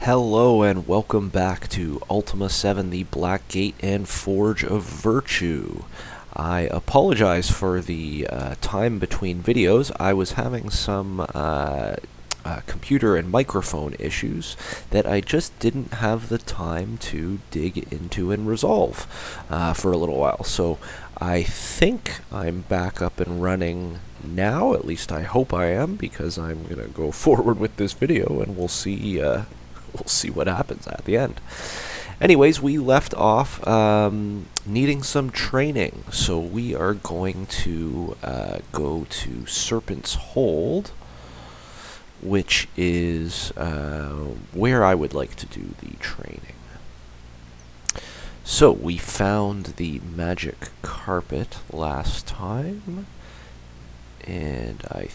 Hello and welcome back to Ultima 7, the Black Gate and Forge of Virtue. I apologize for the time between videos. I was having some computer and microphone issues that I just didn't have the time to dig into and resolve for a little while. So I think I'm back up and running now. At least I hope I am, because I'm going to go forward with this video and we'll see what happens at the end. Anyways, we left off needing some training, so we are going to go to Serpent's Hold, which is where I would like to do the training. So, we found the magic carpet last time, and I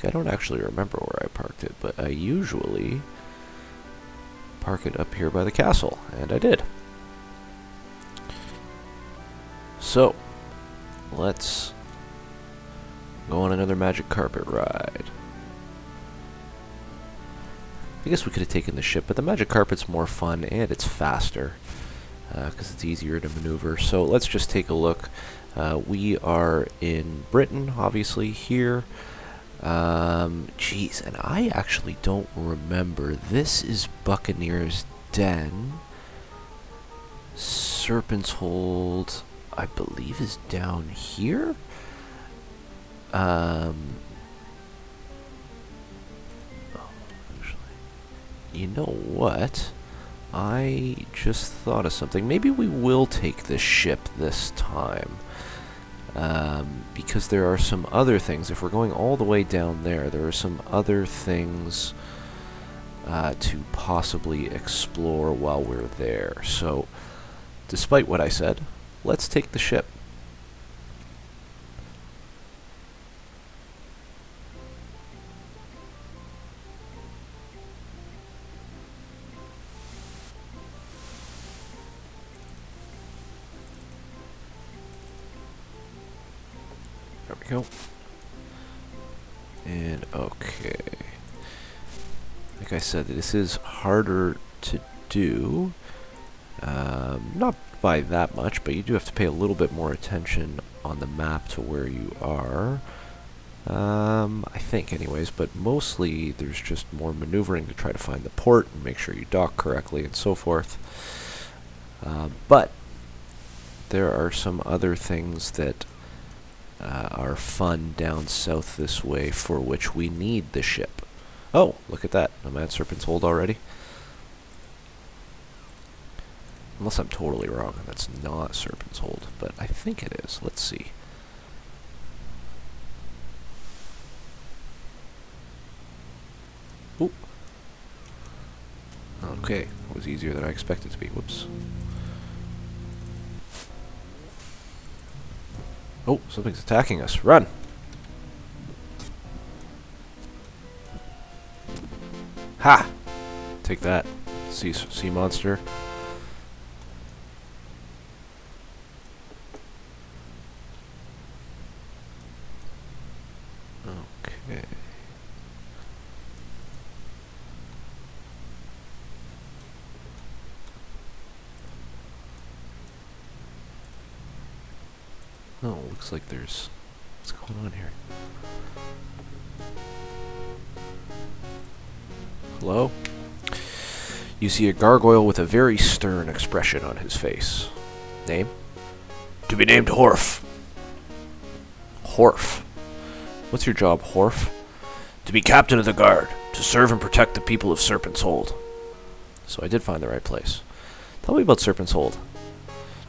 don't actually remember where I parked it, but I usually park it up here by the castle, and I did. So, let's go on another magic carpet ride. I guess we could have taken the ship, but the magic carpet's more fun, and it's faster, because it's easier to maneuver. So let's just take a look. We are in Britain, obviously, here. Geez, and I actually don't remember. This is Buccaneer's Den. Serpent's Hold, I believe, is down here. Actually, you know what? I just thought of something. Maybe we will take this ship this time. Because there are some other things. If we're going all the way down there, there are some other things to possibly explore while we're there. So, despite what I said, let's take the ship. There we go. And okay. Like I said, this is harder to do. Not by that much, but you do have to pay a little bit more attention on the map to where you are. I think anyways, but mostly there's just more maneuvering to try to find the port and make sure you dock correctly and so forth. But there are some other things that are fun down south this way, for which we need the ship. Oh, look at that. I'm at Serpent's Hold already. Unless I'm totally wrong and that's not Serpent's Hold, but I think it is. Let's see. Ooh. Okay, it was easier than I expected it to be. Whoops. Oh, something's attacking us. Run! Ha! Take that, sea monster. Okay. Oh, looks like there's... What's going on here? Hello? You see a gargoyle with a very stern expression on his face. Name? To be named Horf. Horf. What's your job, Horf? To be captain of the guard, to serve and protect the people of Serpent's Hold. So I did find the right place. Tell me about Serpent's Hold.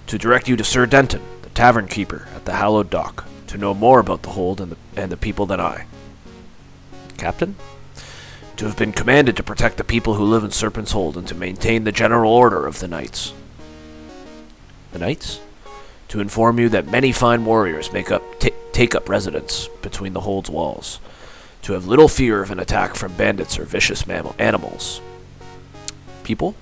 To direct you to Sir Denton, the tavern keeper at the hallowed dock, to know more about the hold and the people than I. Captain? To have been commanded to protect the people who live in Serpent's Hold and to maintain the general order of the knights. The knights? To inform you that many fine warriors take up residence between the Hold's walls. To have little fear of an attack from bandits or vicious animals. People?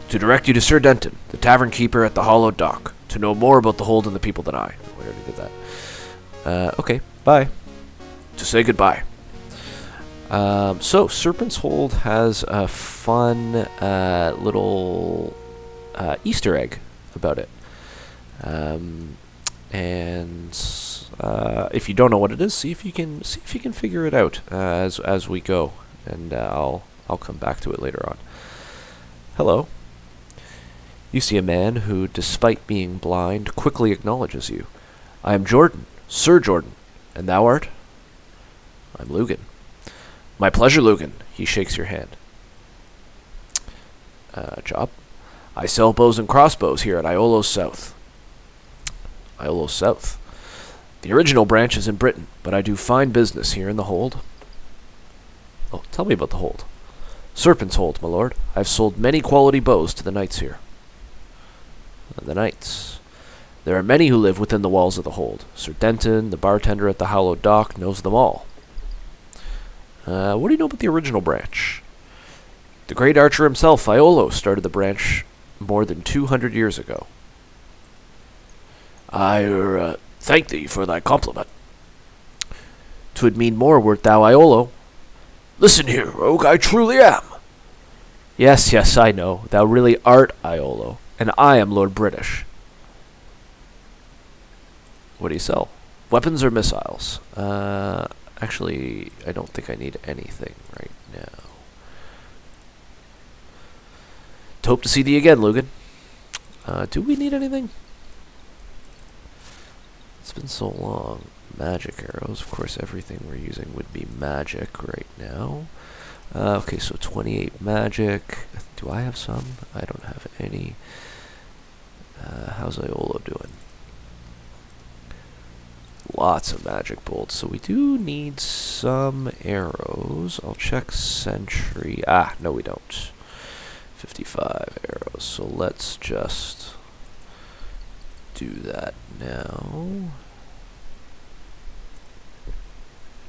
To direct you to Sir Denton, the tavern keeper at the hollowed dock, to know more about the hold and the people than I. We already did that. Okay, bye. To say goodbye. So Serpent's Hold has a fun little Easter egg about it. And if you don't know what it is, see if you can figure it out as we go, and I'll come back to it later on. Hello. You see a man who, despite being blind, quickly acknowledges you. I am Jordan, Sir Jordan, and thou art? I'm Lugan. My pleasure, Lugan. He shakes your hand. Job? I sell bows and crossbows here at Iolo South. Iolo South. The original branch is in Britain, but I do fine business here in the Hold. Oh, tell me about the Hold. Serpent's Hold, my lord. I've sold many quality bows to the knights here. The knights. There are many who live within the walls of the Hold. Sir Denton, the bartender at the Hallowed Dock, knows them all. What do you know about the original branch? The great archer himself, Iolo, started the branch more than 200 years ago. I thank thee for thy compliment. 'Twould mean more wert thou Iolo. Listen here, rogue, I truly am. Yes, yes, I know. Thou really art Iolo, and I am Lord British. What do you sell? Weapons or missiles? Actually, I don't think I need anything right now. Hope to see thee again, Lugan. Do we need anything? It's been so long. Magic arrows. Of course, everything we're using would be magic right now. Okay, so 28 magic. Do I have some? I don't have any. How's Iolo doing? Lots of magic bolts. So we do need some arrows. I'll check sentry. No we don't. 55 arrows. So let's just do that now.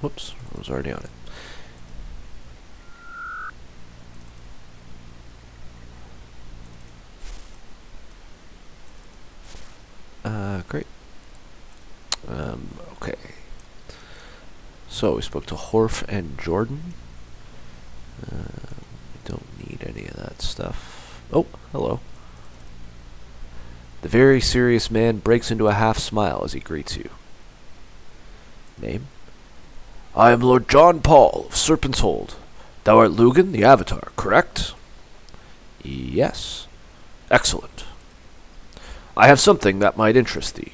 Whoops, I was already on it. Great. Okay. So we spoke to Horf and Jordan. We don't need any of that stuff. Oh, hello. The very serious man breaks into a half smile as he greets you. Name? I am Lord John Paul of Serpent's Hold. Thou art Lugan, the Avatar, correct? Yes. Excellent. I have something that might interest thee.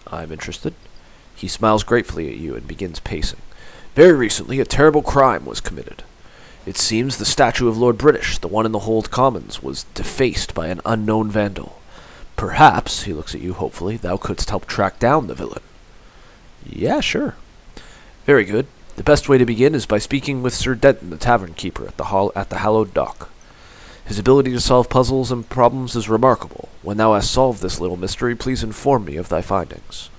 I'm interested. He smiles gratefully at you and begins pacing. Very recently, a terrible crime was committed. It seems the statue of Lord British, the one in the Hold Commons, was defaced by an unknown vandal. Perhaps, he looks at you hopefully, thou couldst help track down the villain. Yeah, sure. Very good. The best way to begin is by speaking with Sir Denton, the tavern keeper at the Hallowed Dock. His ability to solve puzzles and problems is remarkable. When thou hast solved this little mystery, please inform me of thy findings.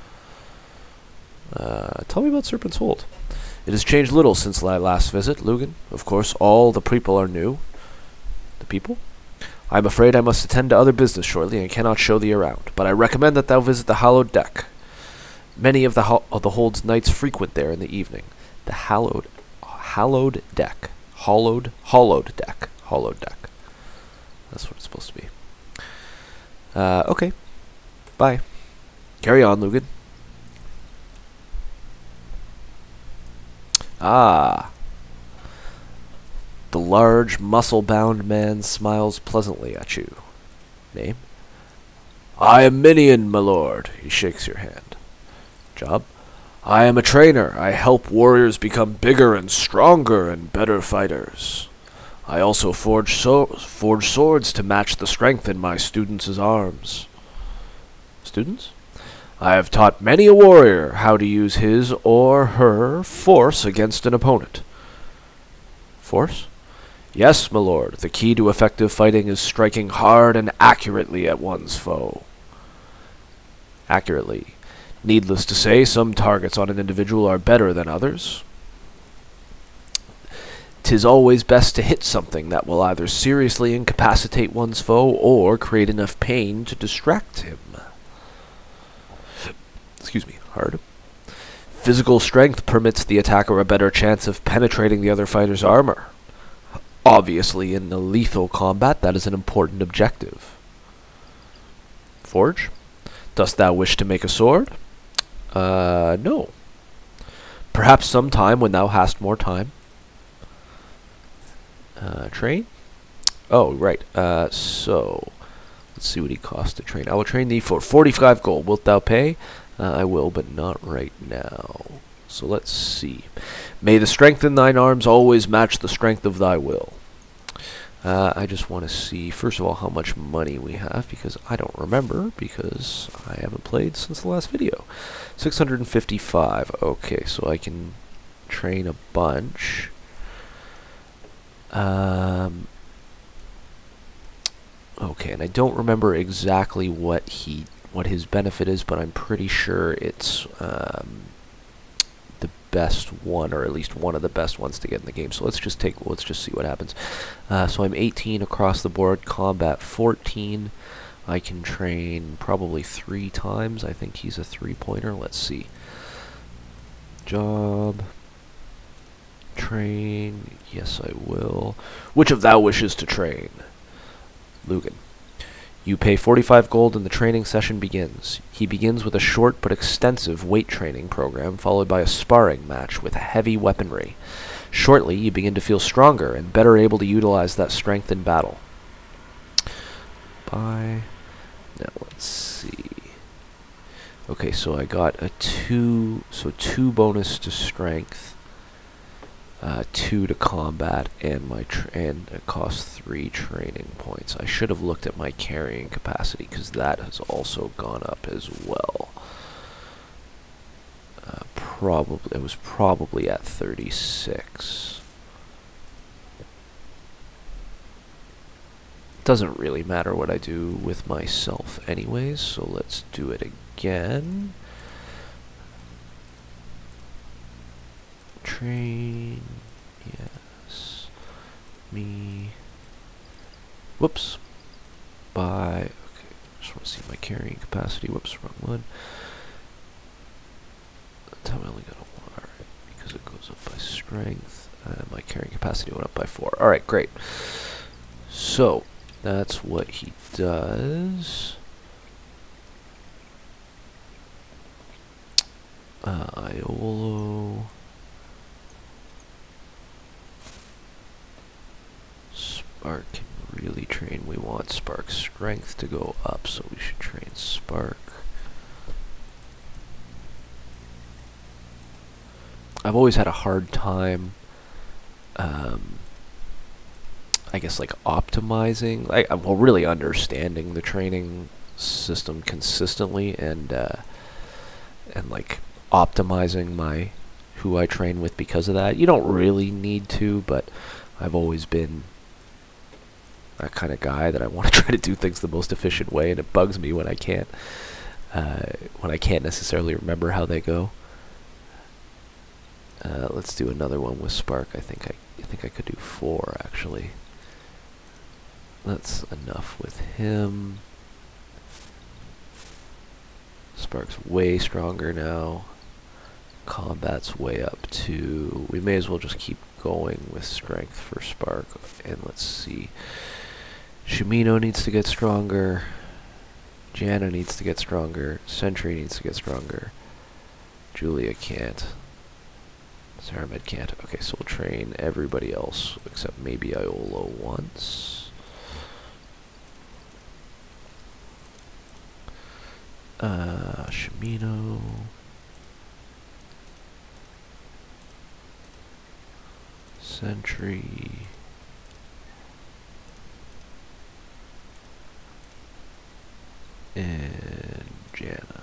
Tell me about Serpent's Hold. It has changed little since thy last visit, Lugan. Of course, all the people are new. The people? I am afraid I must attend to other business shortly and cannot show thee around, but I recommend that thou visit the Hallowed Deck. Many of the Hold's knights frequent there in the evening. The Hallowed Deck. Hollowed Deck. That's what it's supposed to be. Okay. Bye. Carry on, Lugan. The large, muscle-bound man smiles pleasantly at you. Name? I am Minion, my lord. He shakes your hand. Job? I am a trainer. I help warriors become bigger and stronger and better fighters. I also forge swords to match the strength in my students' arms. Students? I have taught many a warrior how to use his or her force against an opponent. Force? Yes, my lord. The key to effective fighting is striking hard and accurately at one's foe. Accurately. Needless to say, some targets on an individual are better than others. 'Tis always best to hit something that will either seriously incapacitate one's foe or create enough pain to distract him. Excuse me, hard. Physical strength permits the attacker a better chance of penetrating the other fighter's armor. Obviously, in a lethal combat, that is an important objective. Forge, dost thou wish to make a sword? No. Perhaps some time when thou hast more time. Train? Oh, right. So, let's see what he costs to train. I will train thee for 45 gold. Wilt thou pay? I will, but not right now. So let's see. May the strength in thine arms always match the strength of thy will. I just want to see, first of all, how much money we have, because I don't remember, because I haven't played since the last video. 655. Okay, so I can train a bunch. Okay, and I don't remember exactly what his benefit is, but I'm pretty sure it's the best one, or at least one of the best ones to get in the game. So let's just see what happens. So I'm 18 across the board, combat 14. I can train probably 3 times. I think he's a 3-pointer. Let's see. Job. Train. Yes, I will. Which of thou wishes to train? Lugan. You pay 45 gold and the training session begins. He begins with a short but extensive weight training program, followed by a sparring match with heavy weaponry. Shortly, you begin to feel stronger and better able to utilize that strength in battle. Now let's see. Okay, so I got a 2 bonus to strength. 2 to combat, and it costs 3 training points. I should have looked at my carrying capacity, because that has also gone up as well. It was probably at 36. Doesn't really matter what I do with myself anyways, so let's do it again. Train, yes, me, whoops, okay, just want to see my carrying capacity, whoops, wrong one. That's how I only got a 1, alright, because it goes up by strength, and my carrying capacity went up by 4, alright, great. So, that's what he does. Iolo. Spark can really train. We want Spark's strength to go up, so we should train Spark. I've always had a hard time, I guess, like, optimizing, well, really understanding the training system consistently, and like, optimizing who I train with because of that. You don't really need to, but I've always been that kind of guy that I want to try to do things the most efficient way, and it bugs me when I can't necessarily remember how they go. Let's do another one with Spark. I think I could do 4 actually. That's enough with him. Spark's way stronger now. Combat's way up too. We may as well just keep going with strength for Spark. And let's see. Shimino needs to get stronger. Janna needs to get stronger. Sentry needs to get stronger. Julia can't. Saramed can't. Okay, so we'll train everybody else except maybe Iolo once. Shimino. Sentry. And Janna.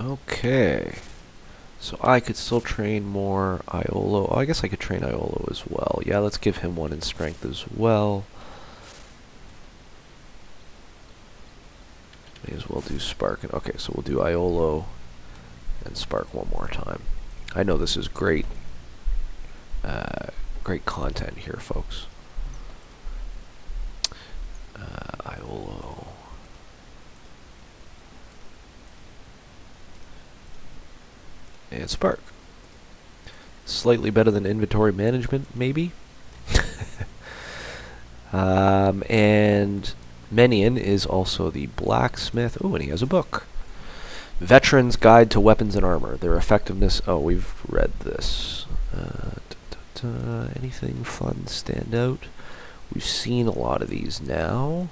Okay. So I could still train more Iolo. Oh, I guess I could train Iolo as well. Yeah, let's give him 1 in strength as well. May as well do Spark. Okay, so we'll do Iolo and Spark one more time. I know this is great. Great content here, folks. and Spark. Slightly better than inventory management, maybe? And Menion is also the blacksmith. Oh, and he has a book. Veteran's Guide to Weapons and Armor. Their effectiveness. Oh, we've read this. Anything fun stand out? We've seen a lot of these now.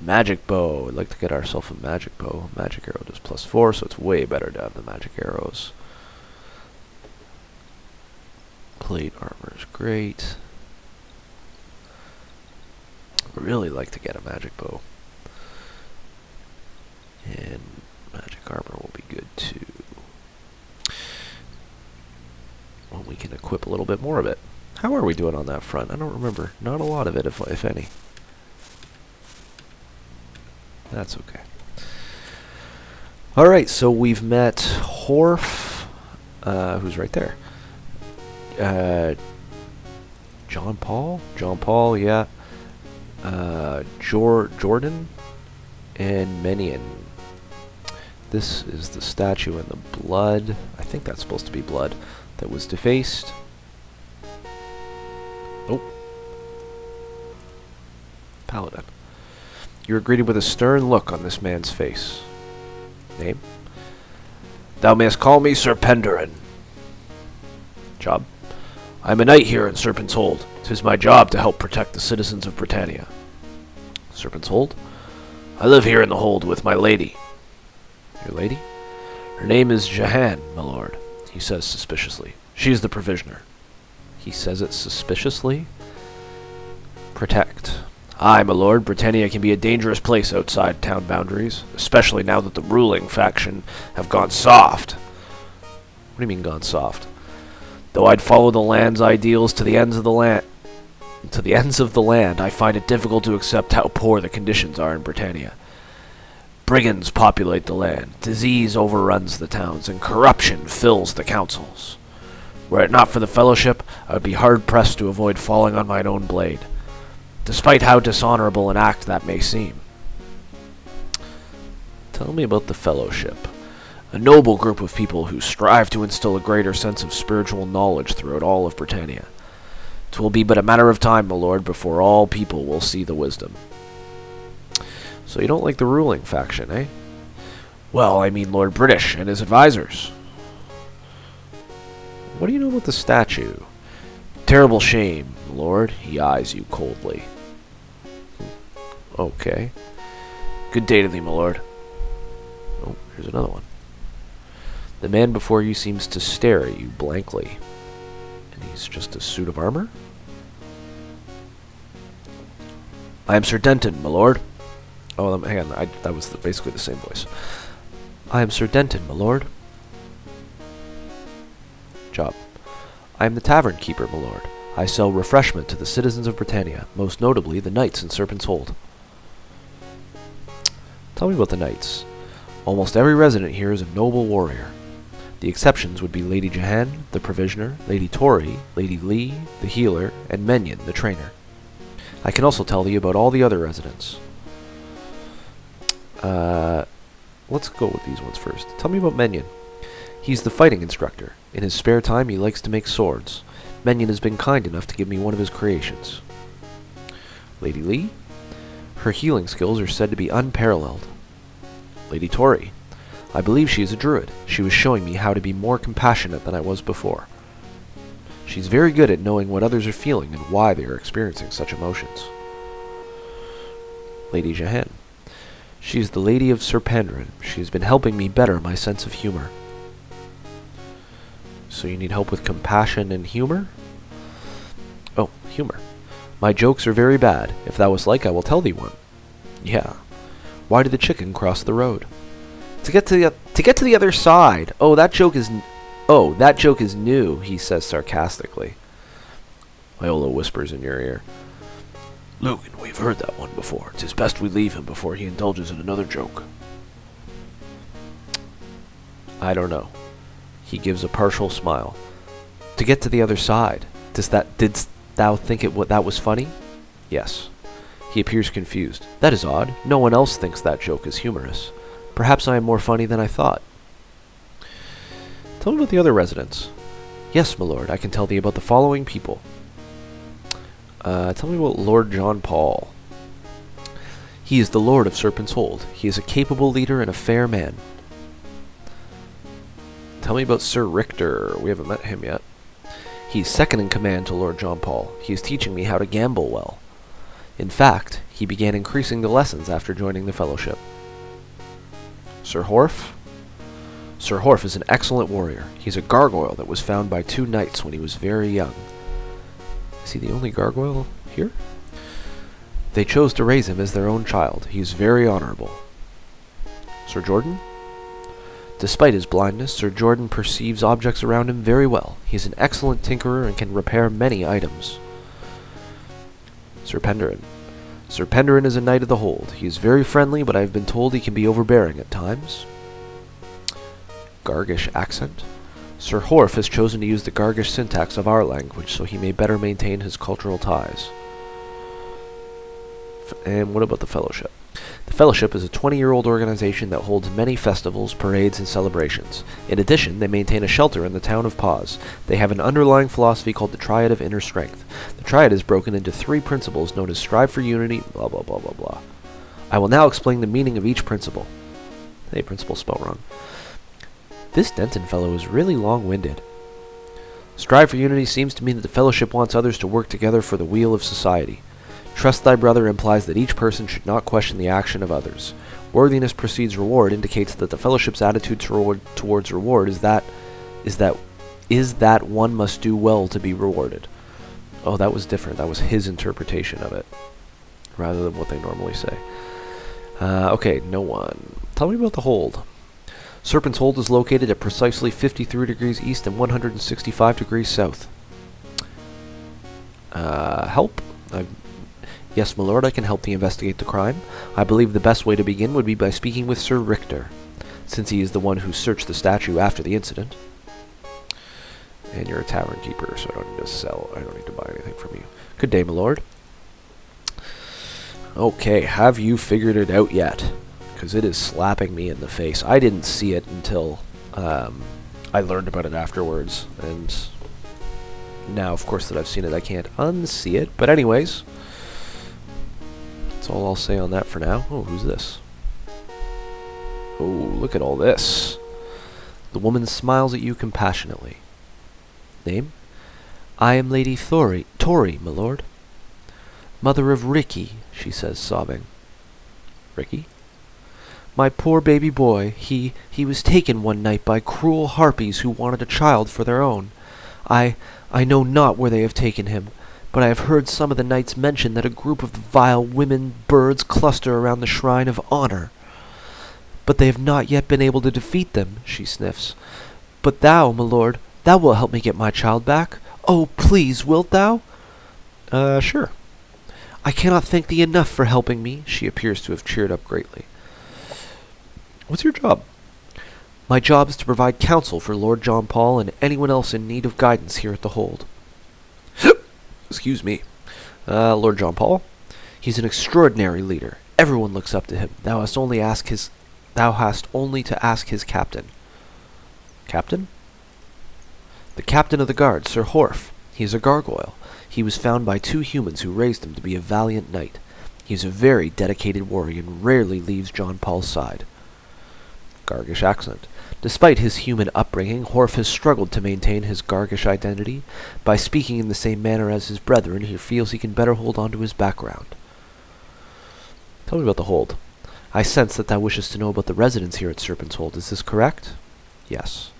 Magic bow. I'd like to get ourselves a magic bow. Magic arrow does +4, so it's way better to have the magic arrows. Plate armor is great. I'd really like to get a magic bow. And magic armor will be good too. Well, we can equip a little bit more of it. How are we doing on that front? I don't remember. Not a lot of it, if any. That's okay. Alright, so we've met Horf, who's right there. John Paul? John Paul, yeah. Jordan and Menion. This is the statue in the blood. I think that's supposed to be blood. That was defaced. Oh. Paladin. You are greeted with a stern look on this man's face. Name? Thou mayst call me Sir Penderin. Job? I am a knight here in Serpent's Hold. 'Tis my job to help protect the citizens of Britannia. Serpent's Hold? I live here in the hold with my lady. Your lady? Her name is Jahan, my lord, he says suspiciously. She is the provisioner. He says it suspiciously? Protect. Aye, my lord, Britannia can be a dangerous place outside town boundaries, especially now that the ruling faction have gone soft. What do you mean gone soft? Though I'd follow the land's ideals to the ends of the land, I find it difficult to accept how poor the conditions are in Britannia. Brigands populate the land, disease overruns the towns, and corruption fills the councils. Were it not for the Fellowship, I would be hard-pressed to avoid falling on mine own blade, despite how dishonorable an act that may seem. Tell me about the Fellowship. A noble group of people who strive to instill a greater sense of spiritual knowledge throughout all of Britannia. 'Twill be but a matter of time, my lord, before all people will see the wisdom. So you don't like the ruling faction, eh? Well, I mean Lord British and his advisors. What do you know about the statue? Terrible shame, lord. He eyes you coldly. Okay. Good day to thee, my lord. Oh, here's another one. The man before you seems to stare at you blankly. And he's just a suit of armor? I am Sir Denton, my lord. Oh, hang on, that was basically the same voice. I am Sir Denton, my lord. Job. I am the tavern keeper, my lord. I sell refreshment to the citizens of Britannia, most notably the knights in Serpent's Hold. Tell me about the knights. Almost every resident here is a noble warrior. The exceptions would be Lady Jahan, the provisioner, Lady Tori, Lady Lee, the healer, and Menion, the trainer. I can also tell thee about all the other residents. Let's go with these ones first. Tell me about Menion. He's the fighting instructor. In his spare time, he likes to make swords. Menion has been kind enough to give me one of his creations. Lady Lee? Her healing skills are said to be unparalleled. Lady Tori? I believe she is a druid. She was showing me how to be more compassionate than I was before. She's very good at knowing what others are feeling and why they are experiencing such emotions. Lady Jahan? She is the Lady of Sir Penderin. She has been helping me better my sense of humor. So you need help with compassion and humor? Oh, humor. My jokes are very bad. If thou wast like, I will tell thee one. Yeah. Why did the chicken cross the road? To get to the other side. Oh, that joke is new, he says sarcastically. Iola whispers in your ear. Lucan, we've heard that one before. 'Tis best we leave him before he indulges in another joke. I don't know. He gives a partial smile. To get to the other side. Didst thou think that was funny? Yes. He appears confused. That is odd. No one else thinks that joke is humorous. Perhaps I am more funny than I thought. Tell me about the other residents. Yes, my lord, I can tell thee about the following people. Tell me about Lord John Paul. He is the Lord of Serpent's Hold. He is a capable leader and a fair man. Tell me about Sir Richter. We haven't met him yet. He is second in command to Lord John Paul. He is teaching me how to gamble well. In fact, he began increasing the lessons after joining the fellowship. Sir Horf? Sir Horf is an excellent warrior. He's a gargoyle that was found by 2 knights when he was very young. Is he the only gargoyle here? They chose to raise him as their own child. He is very honorable. Sir Jordan? Despite his blindness, Sir Jordan perceives objects around him very well. He is an excellent tinkerer and can repair many items. Sir Penderin. Sir Penderin is a knight of the Hold. He is very friendly, but I have been told he can be overbearing at times. Gargish accent. Sir Horf has chosen to use the Gargish syntax of our language so he may better maintain his cultural ties. And what about the Fellowship? The Fellowship is a 20-year-old organization that holds many festivals, parades, and celebrations. In addition, they maintain a shelter in the town of Paz. They have an underlying philosophy called the Triad of Inner Strength. The Triad is broken into 3 principles known as strive for unity, blah blah blah blah blah. I will now explain the meaning of each principle. Hey, principle spelled wrong. This Denton fellow is really long-winded. Strive for unity seems to mean that the Fellowship wants others to work together for the weal of society. Trust thy brother implies that each person should not question the action of others. Worthiness precedes reward indicates that the Fellowship's attitude towards reward is that one must do well to be rewarded. Oh, that was different. That was his interpretation of it, rather than what they normally say. Okay, no one. Tell me about the Hold. Serpent's Hold is located at precisely 53 degrees east and 165 degrees south. Help? Yes, my lord, I can help thee investigate the crime. I believe the best way to begin would be by speaking with Sir Richter, since he is the one who searched the statue after the incident. And you're a tavern keeper, so I don't need to buy anything from you. Good day, my lord. Okay, have you figured it out yet? Because it is slapping me in the face. I didn't see it until I learned about it afterwards, and now, of course, that I've seen it, I can't unsee it. But anyways, that's all I'll say on that for now. Oh, who's this? Oh, look at all this. The woman smiles at you compassionately. Name? I am Lady Tori, my lord. Mother of Ricky, she says, sobbing. Ricky? My poor baby boy, he was taken one night by cruel harpies who wanted a child for their own. I know not where they have taken him, but I have heard some of the knights mention that a group of vile women birds cluster around the Shrine of Honor. But they have not yet been able to defeat them, she sniffs. But thou, my lord, thou wilt help me get my child back. Oh, please, wilt thou? Sure. I cannot thank thee enough for helping me. She appears to have cheered up greatly. What's your job? My job is to provide counsel for Lord John Paul and anyone else in need of guidance here at the Hold. Excuse me. Lord John Paul? He's an extraordinary leader. Everyone looks up to him. Thou hast only to ask his captain. Captain? The captain of the guard, Sir Horf. He is a gargoyle. He was found by 2 humans who raised him to be a valiant knight. He is a very dedicated warrior and rarely leaves John Paul's side. Gargish accent. Despite his human upbringing, Horf has struggled to maintain his Gargish identity. By speaking in the same manner as his brethren, he feels he can better hold on to his background. Tell me about the Hold. I sense that thou wishes to know about the residents here at Serpent's Hold. Is this correct? Yes.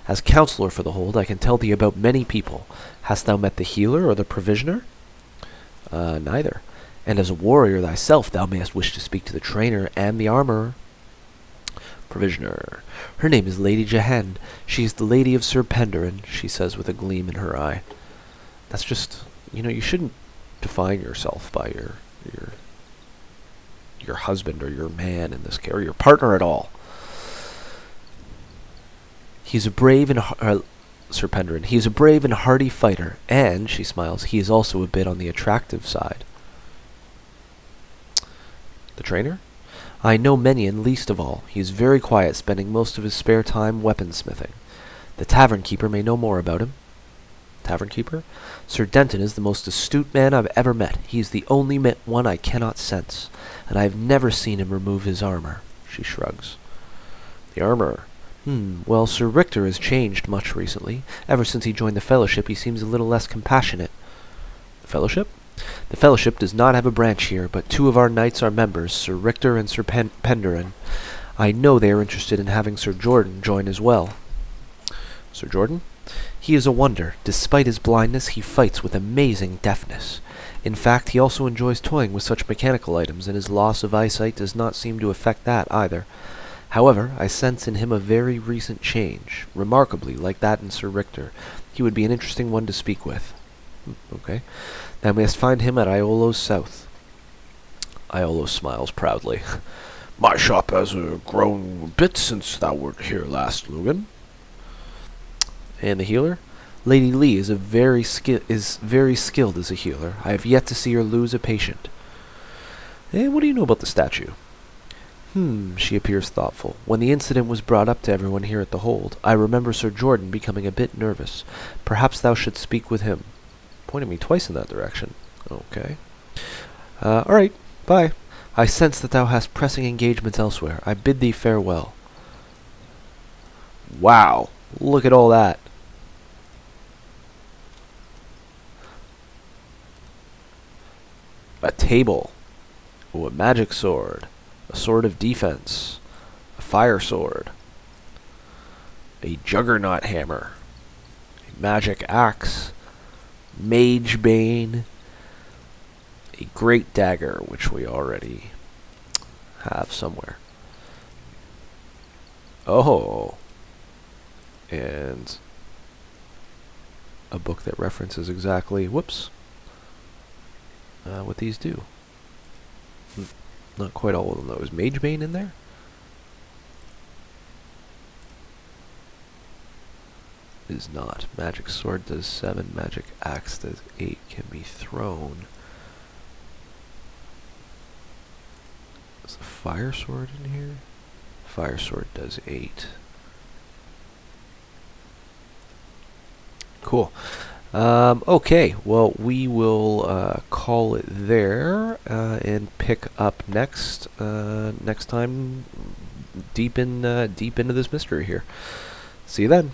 As counselor for the Hold, I can tell thee about many people. Hast thou met the healer or the provisioner? Neither. And as a warrior thyself, thou mayest wish to speak to the trainer and the armorer. Provisioner. Her name is Lady Jahen. She is the lady of Sir Penderin, she says with a gleam in her eye. That's just, you shouldn't define yourself by your husband or your man in this case, or your partner at all. He's a brave and Sir Penderin. He is a brave and hardy fighter, and, she smiles, he is also a bit on the attractive side. The trainer? I know Menyon least of all. He is very quiet, spending most of his spare time weaponsmithing. The tavern keeper may know more about him. Tavern keeper? Sir Denton is the most astute man I've ever met. He is the only one I cannot sense, and I have never seen him remove his armor. She shrugs. The armor? Well, Sir Richter has changed much recently. Ever since he joined the Fellowship, he seems a little less compassionate. The Fellowship? The Fellowship does not have a branch here, but two of our knights are members, Sir Richter and Sir Penderin. I know they are interested in having Sir Jordan join as well. Sir Jordan? He is a wonder. Despite his blindness, he fights with amazing deftness. In fact, he also enjoys toying with such mechanical items, and his loss of eyesight does not seem to affect that either. However, I sense in him a very recent change, remarkably like that in Sir Richter. He would be an interesting one to speak with. Okay. Then we must find him at Iolo's south. Iolo smiles proudly. My shop has grown a bit since thou wert here last, Lugan. And the healer? Lady Lee is very skilled as a healer. I have yet to see her lose a patient. And what do you know about the statue? She appears thoughtful. When the incident was brought up to everyone here at the hold, I remember Sir Jordan becoming a bit nervous. Perhaps thou should speak with him. Pointed me twice in that direction. Okay. Alright, bye. I sense that thou hast pressing engagements elsewhere. I bid thee farewell. Wow, look at all that. A table. Ooh, a magic sword. A sword of defense. A fire sword. A juggernaut hammer. A magic axe. Mage bane. A great dagger, which we already have somewhere. Oh. And a book that references exactly, what these do. Not quite all of them, though. Is Mage Bane in there? Is not. Magic Sword does 7, Magic Axe does 8, can be thrown. Is the Fire Sword in here? Fire Sword does 8. Cool. Okay, well, we will call it there and pick up next time deep into this mystery here. See you then.